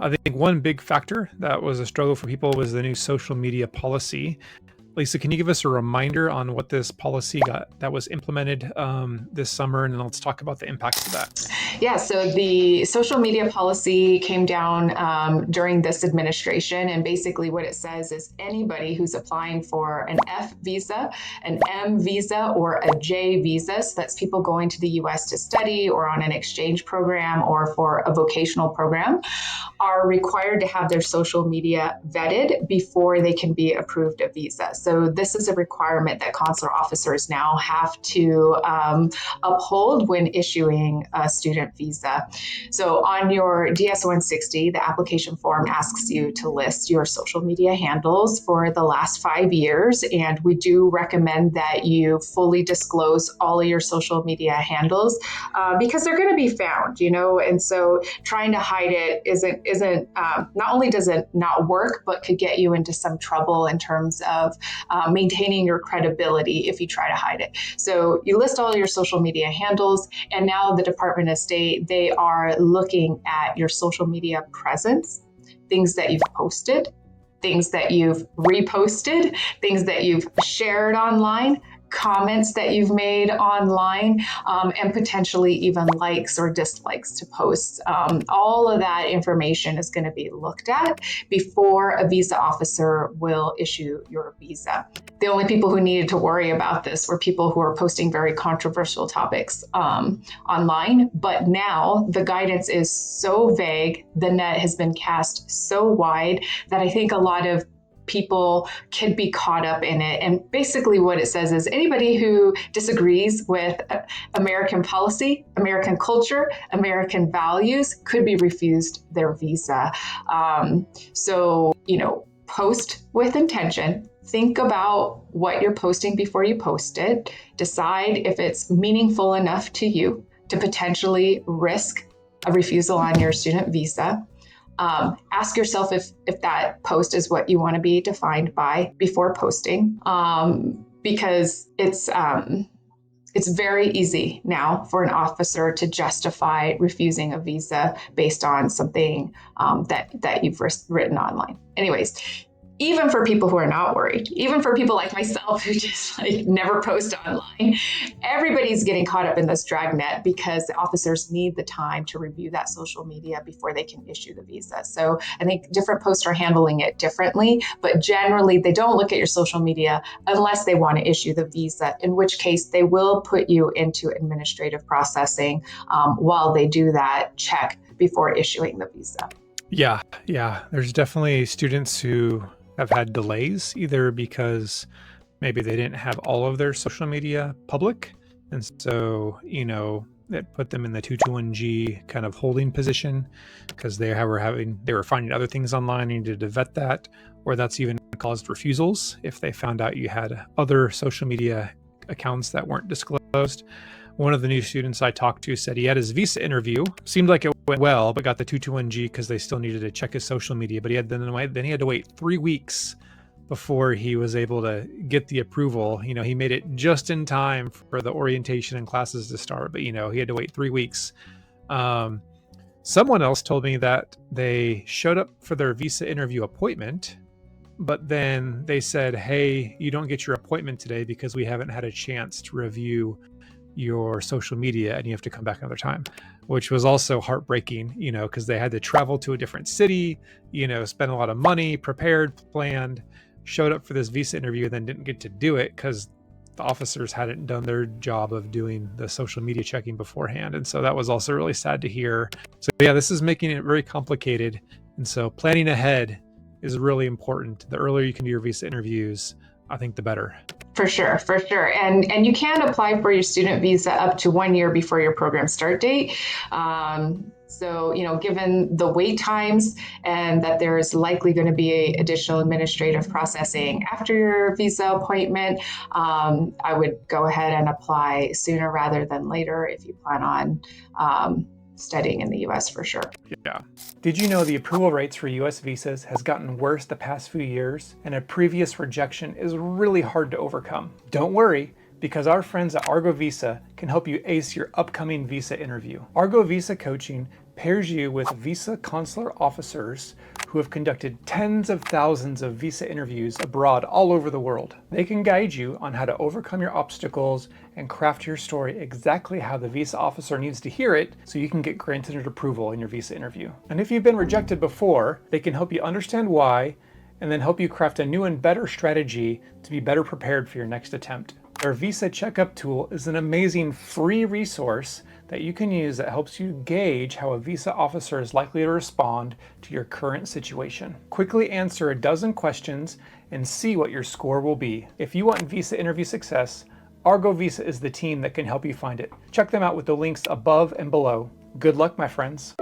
I think one big factor that was a struggle for people was the new social media policy. Lisa, can you give us a reminder on what this policy that was implemented this summer, and then let's talk about the impacts of that. Yeah, so the social media policy came down during this administration, and basically what it says is anybody who's applying for an F visa, an M visa, or a J visa, so that's people going to the US to study or on an exchange program or for a vocational program, are required to have their social media vetted before they can be approved a visa. So this is a requirement that consular officers now have to uphold when issuing a student visa. So on your DS-160, the application form asks you to list your social media handles for the last 5 years, and we do recommend that you fully disclose all of your social media handles because they're going to be found, and so trying to hide it isn't not only does it not work, but could get you into some trouble in terms of maintaining your credibility if you try to hide it. So you list all your social media handles, and now the Department of State, they are looking at your social media presence, things that you've posted, things that you've reposted, things that you've shared online, comments that you've made online, and potentially even likes or dislikes to posts. All of that information is going to be looked at before a visa officer will issue your visa. The only people who needed to worry about this were people who are posting very controversial topics online. But now the guidance is so vague, the net has been cast so wide that I think a lot of people can be caught up in it. And basically what it says is anybody who disagrees with American policy, American culture, American values could be refused their visa. So, post with intention. Think about what you're posting before you post it. Decide if it's meaningful enough to you to potentially risk a refusal on your student visa. Ask yourself if that post is what you want to be defined by before posting, because it's very easy now for an officer to justify refusing a visa based on something that you've written online. Anyways, even for people who are not worried, even for people like myself who just never post online, everybody's getting caught up in this dragnet because the officers need the time to review that social media before they can issue the visa. So I think different posts are handling it differently, but generally they don't look at your social media unless they want to issue the visa, in which case they will put you into administrative processing while they do that check before issuing the visa. Yeah. There's definitely students who have had delays, either because maybe they didn't have all of their social media public. And so, it put them in the 221G kind of holding position because they were finding other things online, needed to vet that, or that's even caused refusals if they found out you had other social media accounts that weren't disclosed. One of the new students I talked to said he had his visa interview, seemed like it went well, but got the 221G because they still needed to check his social media. But then he had to wait 3 weeks before he was able to get the approval. He made it just in time for the orientation and classes to start, but he had to wait 3 weeks. Someone else told me that they showed up for their visa interview appointment, but then they said, hey, you don't get your appointment today because we haven't had a chance to review your social media and you have to come back another time, which was also heartbreaking, because they had to travel to a different city, spend a lot of money, prepared, planned, showed up for this visa interview, and then didn't get to do it because the officers hadn't done their job of doing the social media checking beforehand. And so that was also really sad to hear. So yeah, this is making it very complicated. And so planning ahead is really important. The earlier you can do your visa interviews, I think the better. For sure. And you can apply for your student visa up to 1 year before your program start date. So, given the wait times and that there's likely going to be additional administrative processing after your visa appointment, I would go ahead and apply sooner rather than later if you plan on studying in the US for sure. Yeah. Did you know the approval rates for US visas has gotten worse the past few years, and a previous rejection is really hard to overcome? Don't worry, because our friends at Argo Visa can help you ace your upcoming visa interview. Argo Visa Coaching pairs you with visa consular officers who have conducted tens of thousands of visa interviews abroad all over the world. They can guide you on how to overcome your obstacles and craft your story exactly how the visa officer needs to hear it so you can get granted approval in your visa interview. And if you've been rejected before, they can help you understand why and then help you craft a new and better strategy to be better prepared for your next attempt. Their Visa Checkup tool is an amazing free resource that you can use that helps you gauge how a visa officer is likely to respond to your current situation. Quickly answer a dozen questions and see what your score will be. If you want visa interview success, Argo Visa is the team that can help you find it. Check them out with the links above and below. Good luck, my friends.